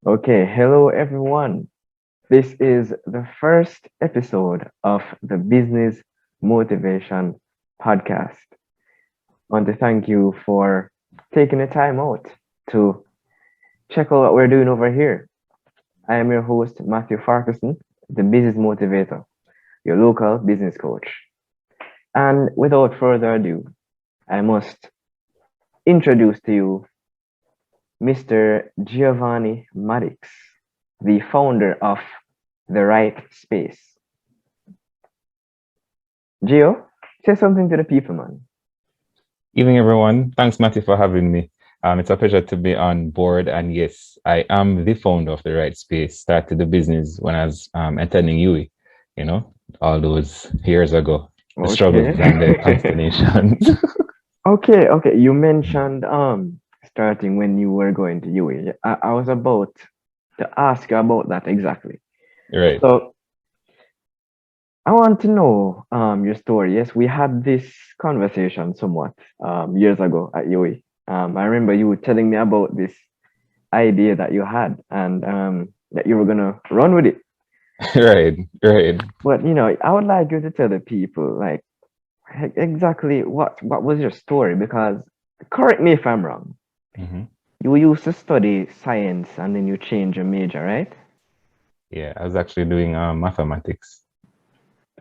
Okay, hello everyone. This is the first episode of the Business Motivation Podcast. I want to thank you for taking the time out to check out what we're doing over here. I am your host, Matthew Farquharson, the Business Motivator, your local business coach. And without further ado, I must introduce to you Mr. Giovanni Maddix, the founder of The Right Space. Gio, say something to the people, man. Evening, everyone. Thanks, Matty, for having me. It's a pleasure to be on board. And yes, I am the founder of The Right Space. Started the business when I was attending UE, you know, all those years ago. The struggles and the Okay. consternations. Okay. You mentioned starting when you were going to UAE. I was about to ask you about that exactly. Right. So I want to know your story. Yes, we had this conversation somewhat years ago at UAE. I remember you telling me about this idea that you had and that you were gonna run with it. Right. Right. But I would like you to tell the people like exactly what was your story, because correct me if I'm wrong. hmm You used to study science and then you changed your major, right? Yeah, I was actually doing mathematics.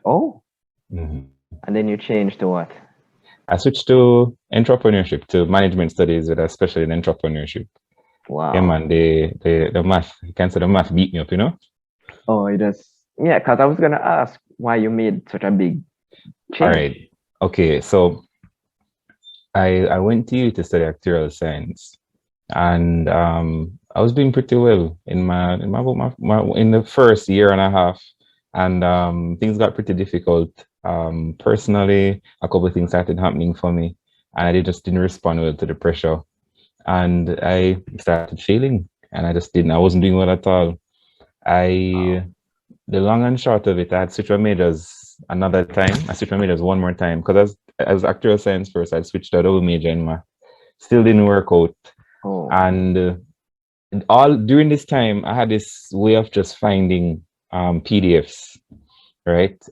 Oh, hmm and then you changed to what? I switched to entrepreneurship, to management studies with a specialty in entrepreneurship. Yeah, Wow. man, the math, you can say the math beat me up, you know? Oh, it is. Yeah, because I was gonna ask why you made such a big All change. right. Okay, so I went to U to study actuarial science, and I was doing pretty well in in the first year and a half, and things got pretty difficult. Personally, a couple of things started happening for me, and just didn't respond well to the pressure, and I started failing, and I wasn't doing well at all. I Wow. The long and short of it, I had switched my majors another time. I switched my majors one more time because I was actuarial science first. I switched to a double major in math. Still didn't work out. Oh, And all during this time, I had this way of just finding PDFs, right?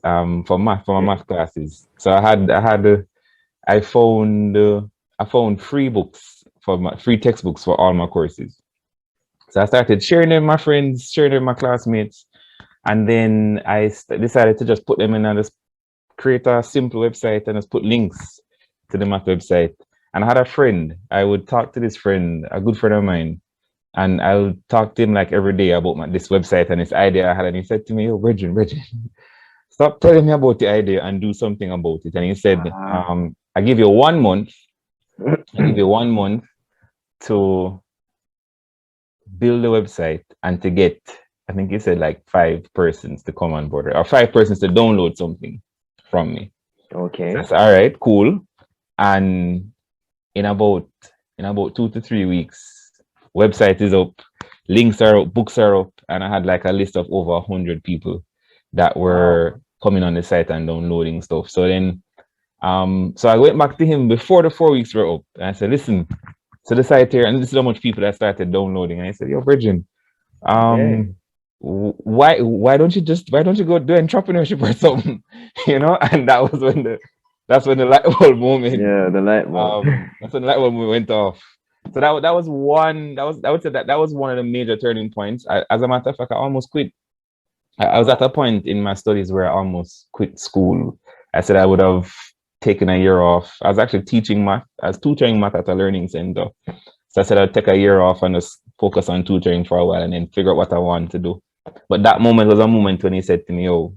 For my okay. math classes. So I found free books for my free textbooks for all my courses. So I started sharing them with my friends, sharing them with my classmates, and then decided to just put them in and just create a simple website and just put links to the math website. And I had a friend. I would talk to this friend, a good friend of mine, and I would talk to him like every day about this website and this idea I had. And he said to me, "Oh, Regin, stop telling me about the idea and do something about it." And he said, Ah. "I give you 1 month. I give you 1 month to build a website and to get." I think he said like 5 persons to come on board or 5 persons to download something from me. So I Okay. said, all right, cool. And in about 2 to 3 weeks, website is up, links are up, books are up, and I had like a list of over 100 people that Wow. were coming on the site and downloading stuff. So then, so I went back to him before the 4 weeks were up, and I said, listen, so the site here, and this is how much people that started downloading, and I said, yo, Virgin, Yeah. um, why don't you go do entrepreneurship or something, And that's when the light bulb moment Yeah, the light bulb. that's when the light bulb moment went off. So that was one that was I would say that was one of the major turning points. As a matter of fact, I almost quit. I was at Wow. a point in my studies where I almost quit school. I said I would have taken a year off. I was actually teaching math. I was tutoring math at a learning center. So I said I'd take a year off and just focus on tutoring for a while and then figure out what I want to do. But that moment was a moment when he said to me, "Oh,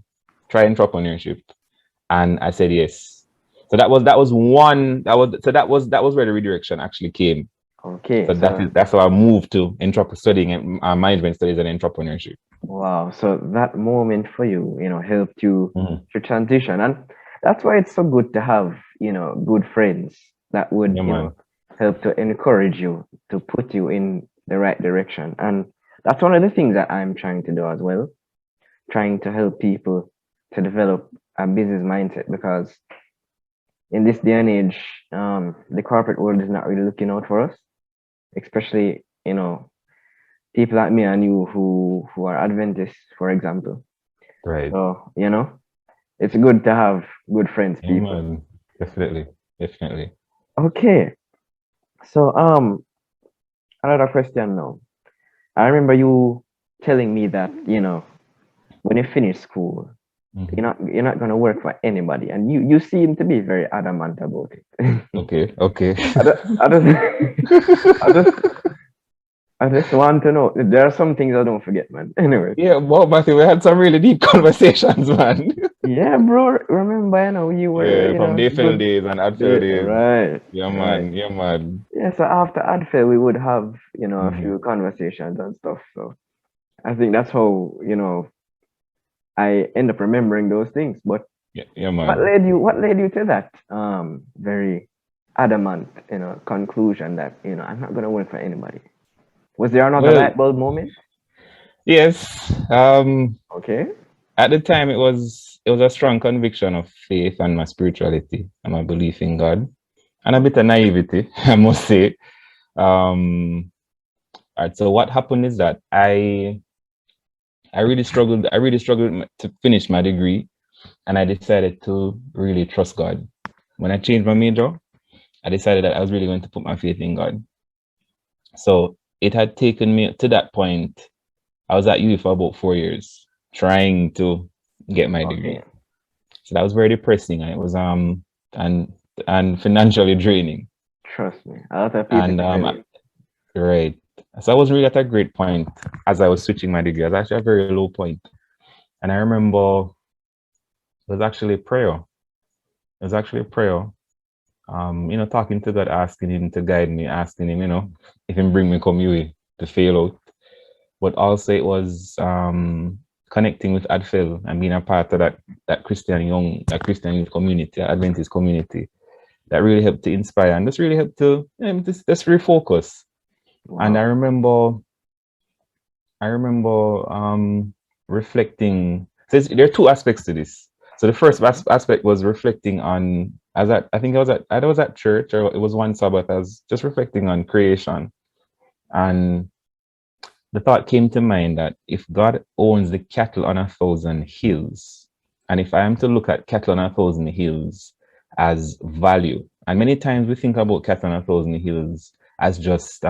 try entrepreneurship," and I said yes. So that was one that was where the redirection actually came. Okay. So So that's how I moved to studying management studies and entrepreneurship. wow. So that moment for you, helped you Mhm. to transition. And that's why it's so good to have, good friends that would, Yeah, man. help to encourage you to put you in the right direction. And that's one of the things that I'm trying to do as well, trying to help people to develop a business mindset, because in this day and age, the corporate world is not really looking out for us, especially, people like me and you who are Adventists, for example. Right. So, it's good to have good friends, Yeah, people. man. Definitely. Definitely. Okay. So, another question now. I remember you telling me that, when you finish school, Mhm. you're not gonna work for anybody, and you seem to be very adamant about it. Okay. Okay. I don't, I don't, I just I just want to know. There are some things I don't forget, man. Anyway, Yeah, well, Matthew, we had some really deep conversations, man. yeah, bro. Remember, you were, Yeah, from Dayfield good. days and Adfield days. Right, Yeah, right. man. Yeah, man. Yeah. So after Adfair, we would have, a Hmm. few conversations and stuff. So I think that's how, I end up remembering those things. But Yeah, yeah, what man. led you? What led you to that very adamant, conclusion that I'm not gonna work for anybody? Was there another Well, light bulb moment? yes. Okay. At the time, it was a strong conviction of faith and my spirituality and my belief in God, and a bit of naivety, I must say. Um, all right. So what happened is that I really struggled. I really struggled to finish my degree, and I decided to really trust God. When I changed my major, I decided that I was really going to put my faith in God. So it had taken me to that point. I was at uni for about 4 years trying to get my Okay. degree. So that was very depressing, and it was and and financially draining. Trust me. A lot of people And can relate. right. So I was really at a great point as I was switching my degree. I was actually at a very low point. And I remember it was actually prayer. It was actually prayer. Talking to God, asking him to guide me, asking him, if he bring me come UE to fail out. But also it was connecting with Adfel and being a part of that Christian youth community, Adventist community, that really helped to inspire and just really helped to just refocus. And Wow. I remember reflecting. So there are two aspects to this. So the first Okay. aspect was reflecting on, I think I was at church, or it was one Sabbath. I was just reflecting on creation, and the thought came to mind that if God owns the cattle on 1,000 hills, and if I am to look at cattle on 1,000 hills as value, and many times we think about cattle on 1,000 hills as just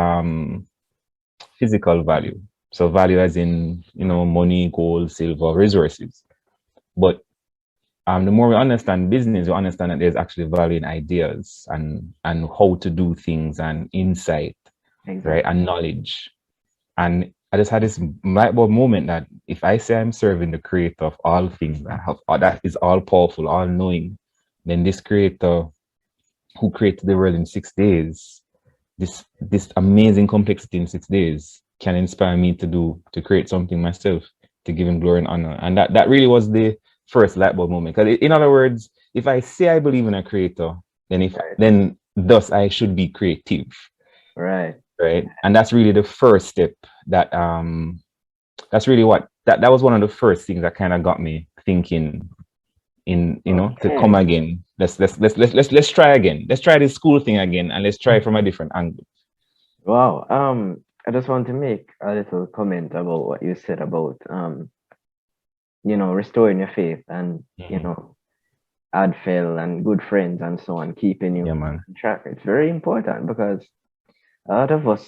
physical value. So value as in, money, gold, silver, resources. But the more we understand business, we understand that there's actually value in ideas and how to do things and insight, right? Exactly. And knowledge. And I just had this light bulb moment that if I say I'm serving the creator of all things that is all powerful, all knowing, then this creator who created the world in 6 days, this amazing complexity in 6 days can inspire me to create something myself, to give him glory and honor. And that really was the first light bulb moment. Because in other words, if I say I believe in a creator, Right. then thus I should be creative, Right. right? And that's really the first step. That that's really what that was one of the first things that kind of got me thinking in to come Okay. again. Let's try again. Let's try this school thing again, and let's try it from a different angle. Wow. I just want to make a little comment about what you said about restoring your faith and Mhm. Adfel and good friends and so on, keeping you Yeah, man. on track. It's very important because a lot of us,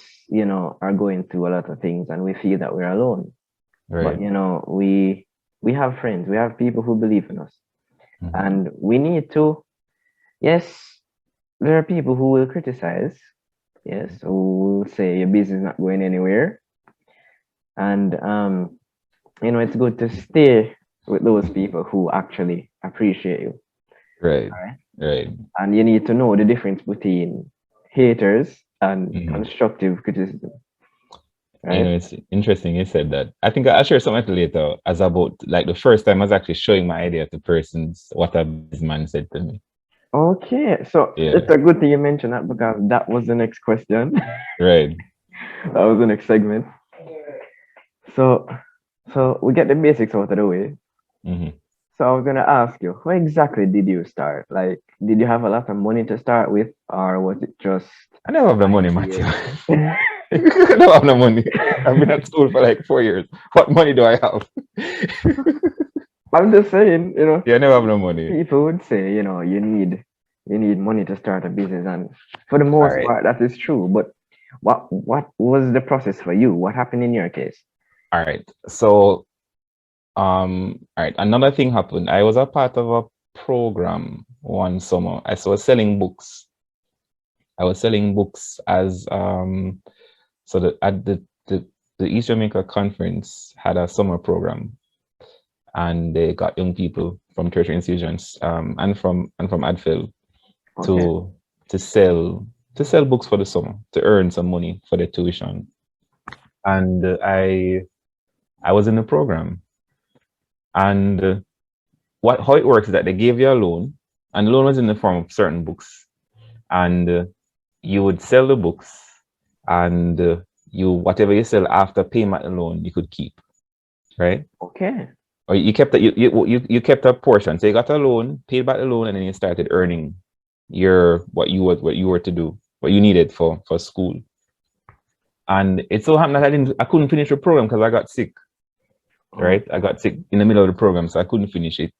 are going through a lot of things and we feel that we're alone. But Right. we have friends, we have people who believe in us. Mhm. And we need to, yes, there are people who will criticize, yes, who will say your business is not going anywhere. And it's good to stay with those people who actually appreciate you. Right. All right. Right. And you need to know the difference between haters and Mhm. constructive criticism. Right. It's interesting you said that. I think I'll share something later as about like the first time I was actually showing my idea to persons what a businessman said to me. Okay. So Yeah. it's a good thing you mentioned that because that was the next question. Right. That was the next segment. So we get the basics out of the way. Hmm. So I was gonna ask you, how exactly did you start? Like, did you have a lot of money to start with, or was it just I never have the an money, Matthew. idea? I don't have no money. I've been at school for like 4 years. What money do I have? I'm just saying, Yeah, I never have no money. people would say, you need money to start a business, and for the All most right. part, that is true. But what was the process for you? What happened in your case? All right. So, all right. Another thing happened. I was a part of a program one summer. I was selling books. I was selling books as so that at the East Jamaica conference had a summer program, and they got young people from tertiary institutions and from Advil Okay. to to sell to sell books for the summer to earn some money for their tuition. And I was in the program, and what how it works is that they gave you a loan, and the loan was in the form of certain books, and you would sell the books, and you whatever you sell after payment the loan you could keep, right? Okay. Or you kept you kept a portion. So you got a loan, paid back the loan, and then you started earning your what you were to do, what you needed for school. And it so happened that I couldn't finish the program because I got sick. Oh, Right, I got sick in the middle of the program, so I couldn't finish it.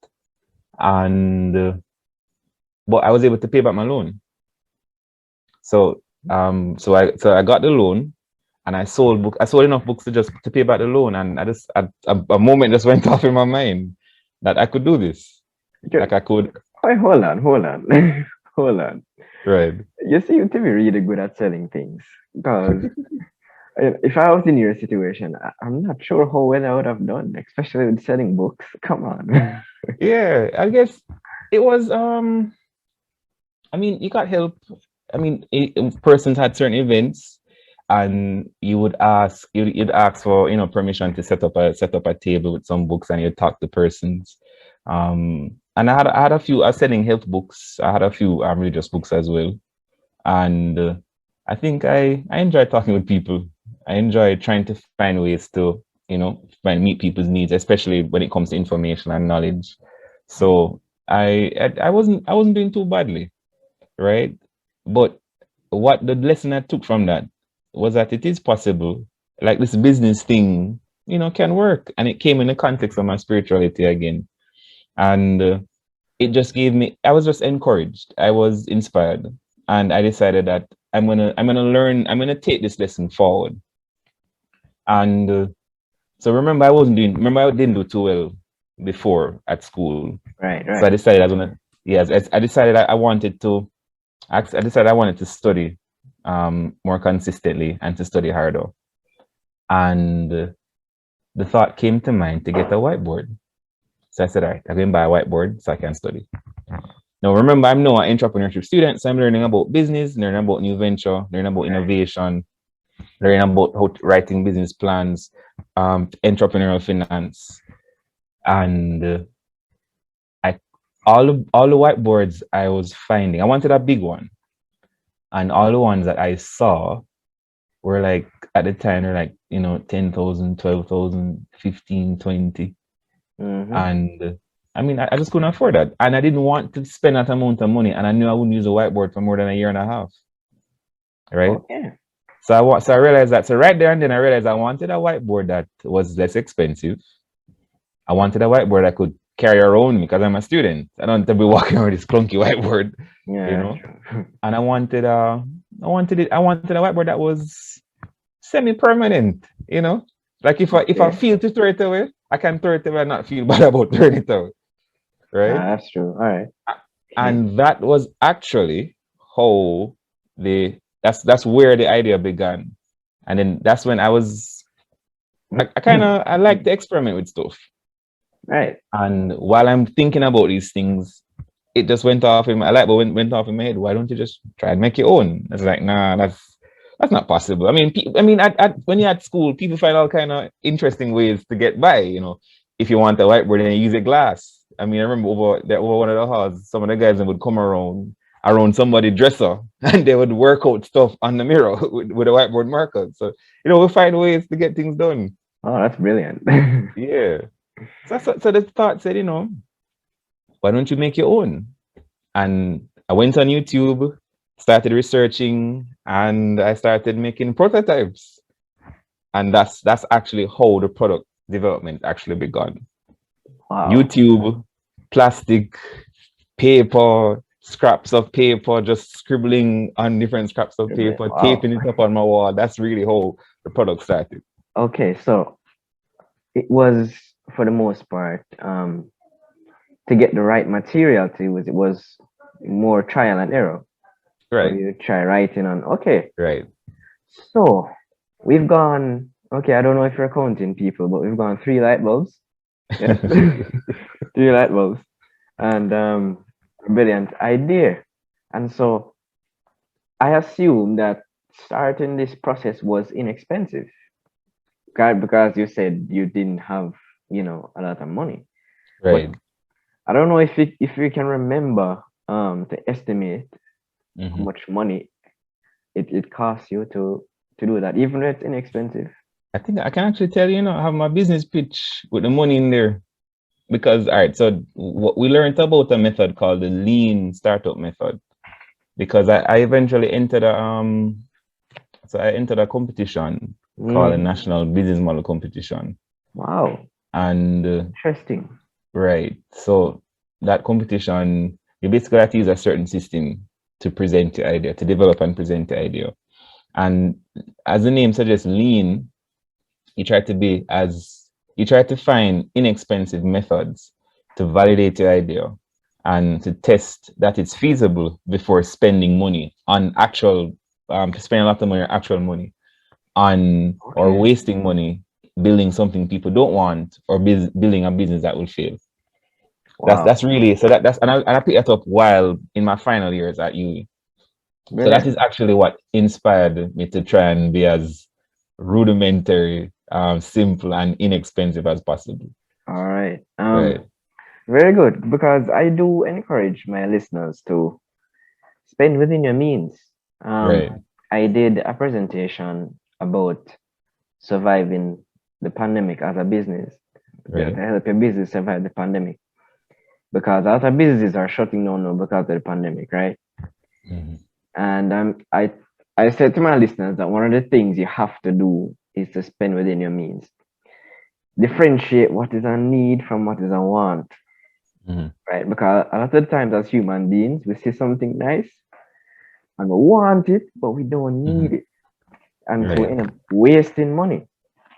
And but I was able to pay back my loan. So I got the loan, and I sold enough books to pay back the loan, and a moment just went off in my mind that I could do this. okay. Like I could, Wait, hold on, hold on, hold on. right? You seem to be really good at selling things, because if I was in your situation, I'm not sure how well I would have done, especially with selling books. Come on. Yeah, I guess it was. I mean, you got help. I mean, persons had certain events, and you'd ask for permission to set up a table with some books, and you'd talk to persons. And I had a few. I was selling health books. I had a few religious books as well, and I think I enjoy talking with people. I enjoy trying to find ways to meet people's needs, especially when it comes to information and knowledge. So I wasn't doing too badly, right? But what the lesson I took from that was that it is possible, like this business thing, can work. And it came in the context of my spirituality again. And it just gave me, I was just encouraged. I was inspired. And I decided that I'm gonna take this lesson forward. And so remember I didn't do too well before at school. Right, So I right. decided I was gonna, yes, I decided I wanted to I decided I wanted to study more consistently and to study harder. And the thought came to mind to get a whiteboard. So I said, all right, I'm going to buy a whiteboard so I can study. Now, remember, I'm now an entrepreneurship student, so I'm learning about business, learning about new venture, learning about innovation, learning about writing business plans, entrepreneurial finance. And all the whiteboards I was finding, I wanted a big one. And all the ones that I saw were like at the time they're like 10,000, 12,000, 15, 20. Mm-hmm. And I mean I just couldn't afford that, and I didn't want to spend that amount of money, and I knew I wouldn't use a whiteboard for more than a year and a half, right? Okay. So I realized that, so right there and then I realized I wanted a whiteboard that was less expensive. I wanted a whiteboard I could carry around because I'm a student. I don't want to be walking around this clunky whiteboard, you Yeah, know. true. And I wanted a whiteboard that was semi-permanent, Like if I Okay. feel to throw it away, I can throw it away and not feel bad about throwing it away, right? That's true. All right. Okay. And that was actually how that's where the idea began. And then that's when I like to experiment with stuff. Right. And while I'm thinking about these things, it just went off in my light bulb went off in my head. Why don't you just try and make your own? It's like, nah, that's not possible. I mean, when you're at school, people find all kind of interesting ways to get by. If you want a whiteboard, then you use a glass. I mean, I remember over one of the halls, some of the guys would come around somebody's dresser, and they would work out stuff on the mirror with a whiteboard marker. So we find ways to get things done. Oh, that's brilliant. Yeah. So the thought said, why don't you make your own? And I went on YouTube, started researching, and I started making prototypes. And that's actually how the product development actually began. Wow. YouTube, plastic, paper, scraps of paper, just scribbling on different scraps of paper, Wow. taping it up on my wall. That's really how the product started. Okay, so it was for the most part to get the right material to use. It was more trial and error. So Right, you try writing on. Okay, right. so we've gone. Okay, I don't know if you're counting people, but we've gone three light bulbs. Yes, three light bulbs, and brilliant idea. And so I assume that starting this process was inexpensive, God, because you said you didn't have, a lot of money. But Right. I don't know if you can remember to estimate how Mhm. much money it costs you to do that, even though it's inexpensive. I think I can actually tell you, I have my business pitch with the money in there. Because, all right, so what we learned about a method called the lean startup method. Because I eventually entered I entered a competition called a Mm, national business model competition. wow, And interesting. right, so that competition, you basically have to use a certain system to present the idea, to develop and present the idea. And as the name suggests, lean, you try to be as you try to find inexpensive methods to validate your idea and to test that it's feasible before spending money on actual spending a lot of money on actual money on or Okay, wasting money building something people don't want or building a business that will fail. That's wow, really so that's and I picked that up while in my final years at uni. So that brilliant. is actually what inspired me to try and be as rudimentary, simple, and inexpensive as possible. All right. Right, Very good, because I do encourage my listeners to spend within your means. right, I did a presentation about surviving the pandemic as a business, to right. help your business survive the pandemic. Because a lot of businesses are shutting down now because of the pandemic, right? Mhm. And I said to my listeners that one of the things you have to do is to spend within your means. Differentiate what is a need from what is a want, Mhm. right? Because a lot of the times as human beings, we see something nice and we want it, but we don't need Mhm. it. And so we Right. end up wasting money.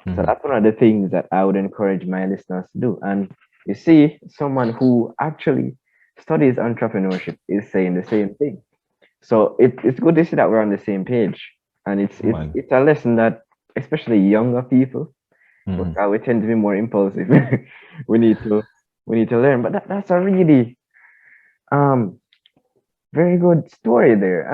So Mhm. that's one of the things that I would encourage my listeners to do. And you see, someone who actually studies entrepreneurship is saying the same thing. So it's good to see that we're on the same page. And it's Come it's on. it's a lesson that especially younger people, Mhm. because we tend to be more impulsive. we need to we need to learn. But that's a really um very good story there.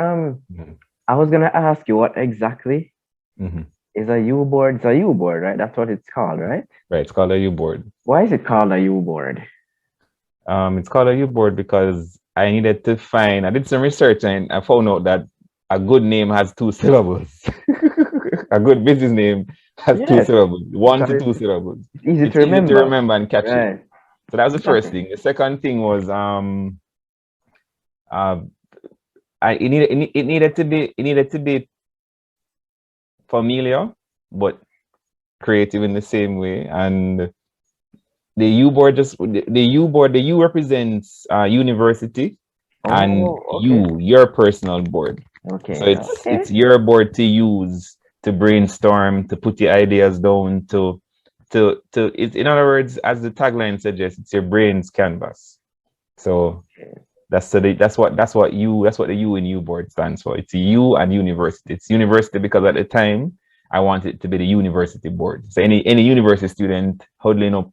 Mhm. I was gonna ask you what exactly Mhm. is a U board? It's a U board, right? That's what it's called, right? Right. It's called a U board. Why is it called a U board? It's called a U board because I needed to find. I did some research and I found out that a good name has two syllables. A good business name has two Yes, syllables, one because to two syllables. it's easy It's to easy to remember. remember and catch it. Right. So that was the first Exactly. thing. The second thing was uh it needed to be familiar but creative in the same way. And the U board just the U represents university and Oh, okay. your personal board. So Okay. it's Okay. your board to use to brainstorm, to put your ideas down, to it's in other words, as the tagline suggests, it's your brain's canvas. So that's what the U in U board stands for. It's U and university. It's university because at the time I want it to be the university board. So any university student huddling up,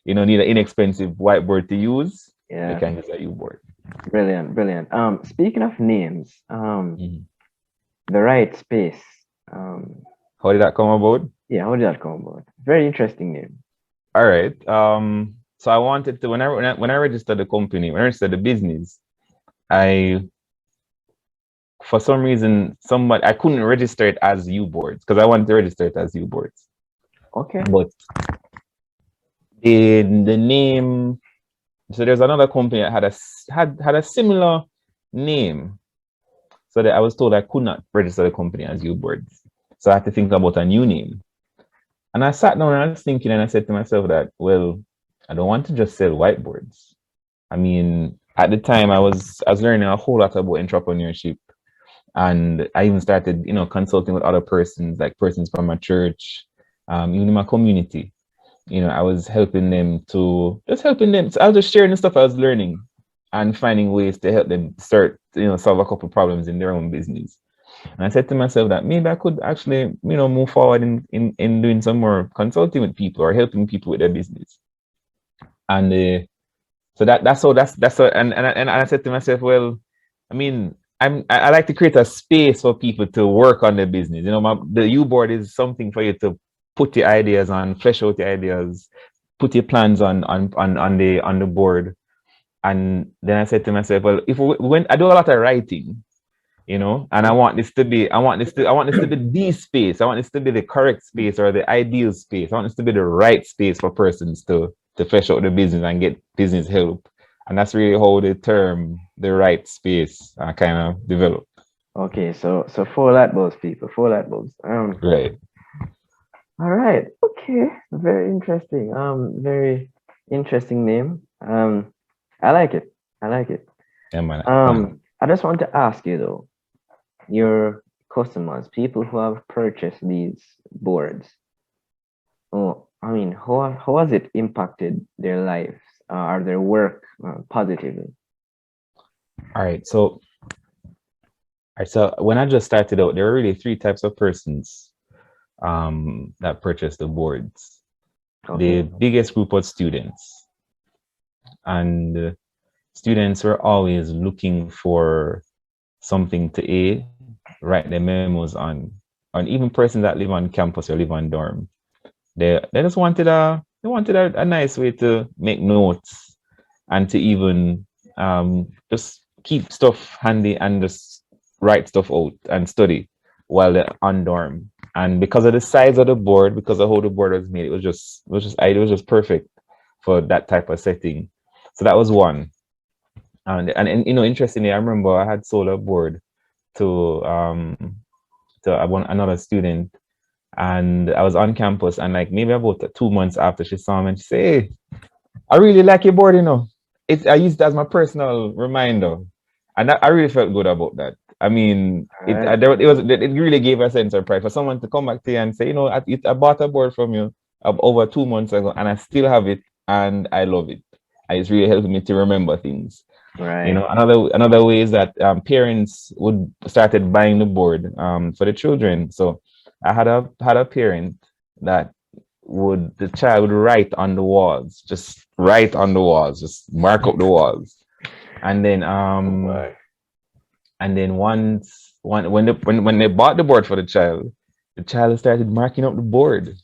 need an inexpensive whiteboard to use, they Yeah. can use a U board. Brilliant. Brilliant. Speaking of names, Mhm. the right space. Um, How did that come about? yeah, how did that come about? Very interesting name. All right. So I wanted to when I registered the company, when I registered the business, I for some reason somebody I couldn't register it as U boards because I wanted to register it as U boards. Okay. But the name, so there's another company that had a similar name. So that I was told I could not register the company as U boards. So I had to think about a new name. And I sat down and I was thinking and I said to myself that, well, I don't want to just sell whiteboards. I mean, at the time I was learning a whole lot about entrepreneurship. And I even started, consulting with other persons, like persons from my church, even in my community. I was helping them helping them. So I was just sharing the stuff I was learning and finding ways to help them start, solve a couple problems in their own business. And I said to myself that maybe I could actually, move forward in doing some more consulting with people or helping people with their business. And so and I said to myself, well, I mean, I like to create a space for people to work on their business. The U board is something for you to put your ideas on, flesh out your ideas, put your plans on the board. And then I said to myself, well, when I do a lot of writing, and I want this to be the space. I want this to be the correct space or the ideal space. I want this to be the right space for persons to flesh out the business and get business help. And that's really how the term the right space kind of developed. Okay, so four light bulbs, people, four light bulbs. Right. All right. Okay. Very interesting. Very interesting name. I like it. I like it. Yeah, man. I just want to ask you though, your customers, people who have purchased these boards. Oh, I mean, how has it impacted their lives or their work positively? All right. So when I just started out, there were really three types of persons that purchased the boards. The Okay. biggest group was students, and students were always looking for something to write their memos on even persons that live on campus or live on dorm. They just wanted a nice way to make notes and to even just keep stuff handy and just write stuff out and study while they're on dorm. And because of the size of the board, because of how the board was made, it was just perfect for that type of setting. So that was one. And interestingly, I remember I had sold a board to another student, and I was on campus, and like maybe about 2 months after, she saw me and she said, "Hey, I really like your board, I used it as my personal reminder," and I really felt good about that. I mean, All right. it really gave a sense of pride for someone to come back to you and say, I bought a board from you over 2 months ago, and I still have it, and I love it. And it's really helping me to remember things. Right. Another way is that parents would started buying the board for the children. So I had a parent that the child would write on the walls, just write on the walls, just mark up the walls, and then Right. once when they bought the board for the child started marking up the board.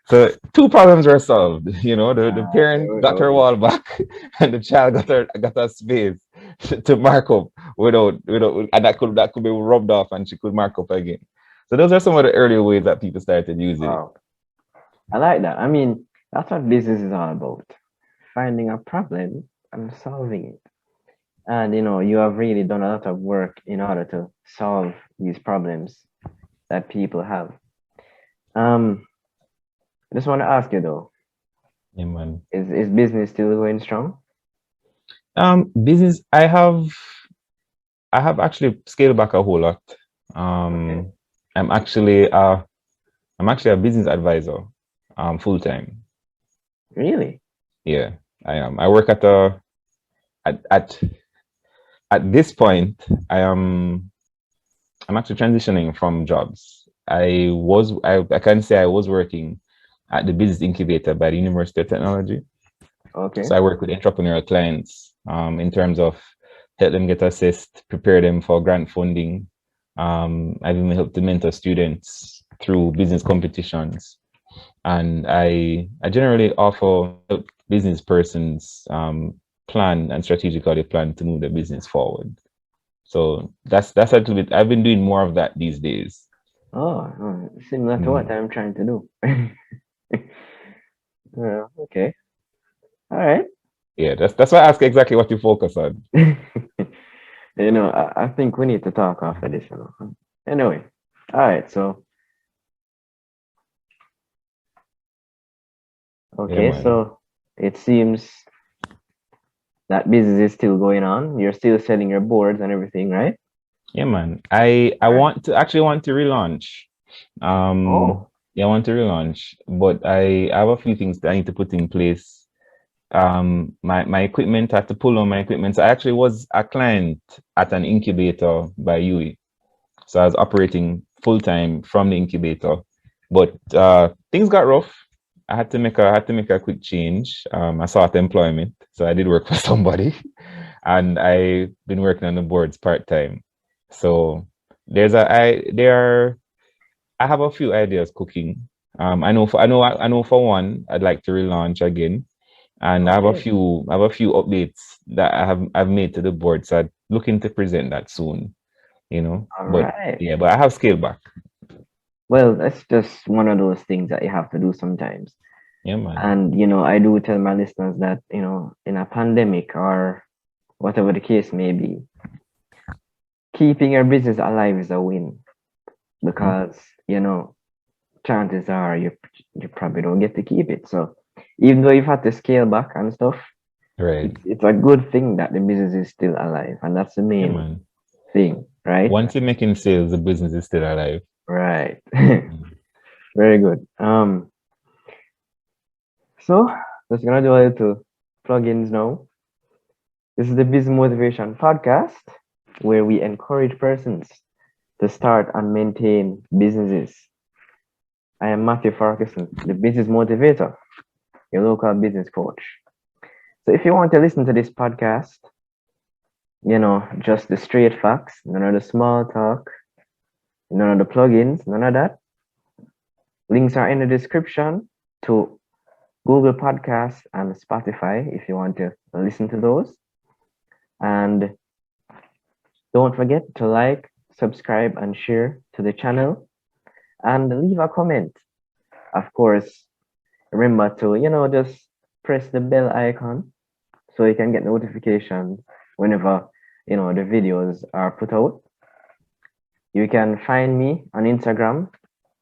So two problems were solved. The There parent we got her go. wall back, and the child got her space to mark up without, and that could be rubbed off, and she could mark up again. So those are some of the earlier ways that people started using it. Wow. I like that. I mean, that's what business is all about. Finding a problem and solving it. And you have really done a lot of work in order to solve these problems that people have. I just want to ask you though, Yeah, man. is business still going strong? Business. I have actually scaled back a whole lot. Okay. Um, I'm actually a business advisor, full time. Really? Yeah, I am. I work at at this point. I'm actually transitioning from jobs. I can say I was working at the business incubator by the University of Technology. Okay. So I work with entrepreneurial clients in terms of help them get assessed, prepare them for grant funding. I've even helped to mentor students through business competitions, and I generally offer help business persons plan and strategically plan to move their business forward. So that's a little bit. I've been doing more of that these days. Oh, similar to what Mm. I'm trying to do. Yeah, okay. All right. Yeah, that's why I ask exactly what you focus on. Yeah, I think we need to talk after this. Anyway, all right. So, Yeah, okay. man. So it seems that business is still going on. You're still selling your boards and everything, right? Yeah, man. I Right. want to relaunch. Um, Oh, yeah, I want to relaunch, but I have a few things that I need to put in place. My equipment, I have to pull on my equipment. So I actually was a client at an incubator by UE. So I was operating full time from the incubator, but things got rough. I had to make a quick change. I sought employment, so I did work for somebody, and I've been working on the boards part time. So I have a few ideas cooking. I know for one, I'd like to relaunch again, and okay. I have a few updates that I've made to the board. So I'm looking to present that soon. All But right. yeah, but I have scaled back. Well, that's just one of those things that you have to do sometimes. Yeah, man. And, I do tell my listeners that, in a pandemic or whatever the case may be, keeping your business alive is a win Mhm. because, chances are you probably don't get to keep it. So even though you've had to scale back and stuff, Right. it's a good thing that the business is still alive. And that's the Yeah, main man. thing, right? Once you're making sales, the business is still alive. Right. Mm. Very good. So just gonna do a little plugins now. This is the Biz Motivation Podcast, where we encourage persons to start and maintain businesses. I am Matthew Farquharson, the business motivator, your local business coach. So if you want to listen to this podcast, just the straight facts, none of the small talk, none of the plugins, none of that. Links are in the description to Google Podcasts and Spotify if you want to listen to those. And don't forget to like, subscribe, and share to the channel and leave a comment. Of course, remember to, just press the bell icon so you can get notifications whenever, the videos are put out. You can find me on Instagram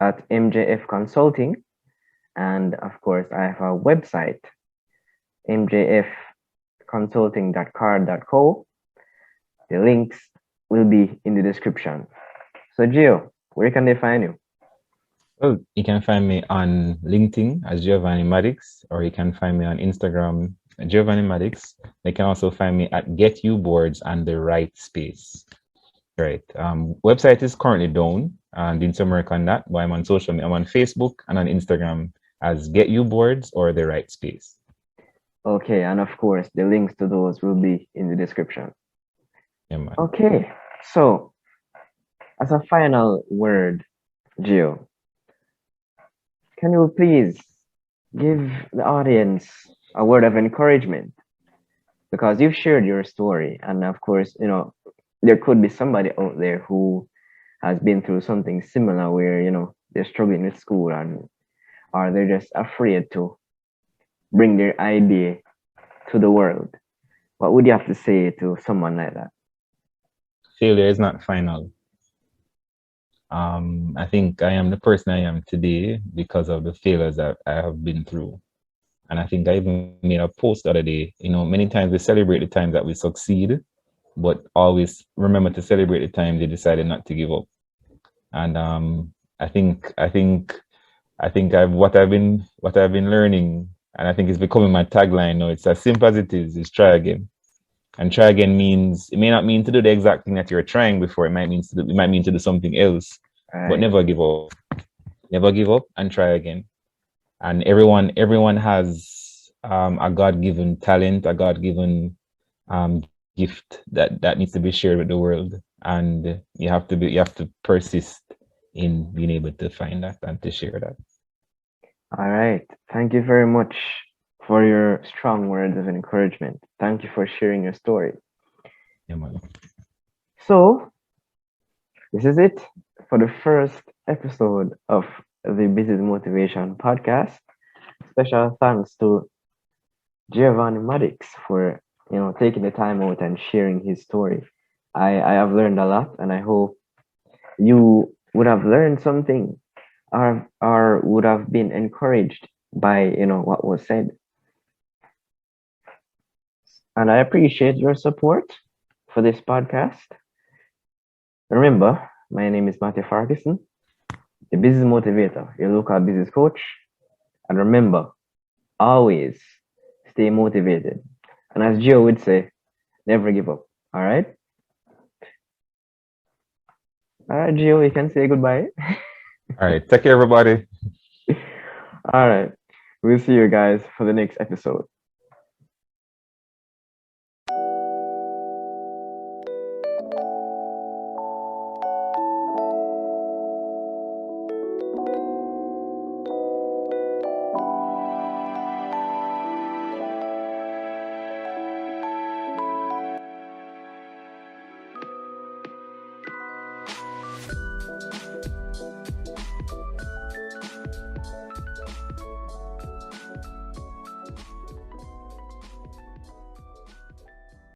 at MJF Consulting. And of course, I have a website, mjfconsulting.car.co. The links will be in the description. So, Gio, where can they find you? Well, you can find me on LinkedIn as Giovanni Maddix, or you can find me on Instagram, Giovanni Maddix. They can also find me at Get You Boards and the Right Space. Right. Website is currently down and doing some work on that, but I'm on social media. I'm on Facebook and on Instagram as Get You Boards or the Right Space. Okay, and of course, the links to those will be in the description. Yeah, man. Okay, so as a final word, Gio, can you please give the audience a word of encouragement? Because you've shared your story, and of course, there could be somebody out there who has been through something similar where, they're struggling with school and or they're just afraid to bring their idea to the world. What would you have to say to someone like that? Failure is not final. I think I am the person I am today because of the failures that I have been through. And I think I even made a post the other day. Many times we celebrate the times that we succeed, but always remember to celebrate the time they decided not to give up. And I think I think I think what I've been learning, and I think it's becoming my tagline now. It's as simple as it is try again. And try again means it may not mean to do the exact thing that you're trying before. It might mean to do something else, but Right. never give up. Never give up and try again. And everyone has a God-given talent, a God-given gift that needs to be shared with the world, and you have to persist in being able to find that and to share that. All right. Thank you very much for your strong words of encouragement. Thank you for sharing your story. Yeah, man. So, this is it for the first episode of the Business Motivation Podcast. Special thanks to Giovanni Maddix for taking the time out and sharing his story. I have learned a lot, and I hope you would have learned something, or would have been encouraged by what was said. And I appreciate your support for this podcast. Remember, my name is Matthew Ferguson, the business motivator, your local business coach. And remember, always stay motivated. And as Gio would say, never give up. All right? All right, Gio, you can say goodbye. All right. Take care, everybody. All right. We'll see you guys for the next episode.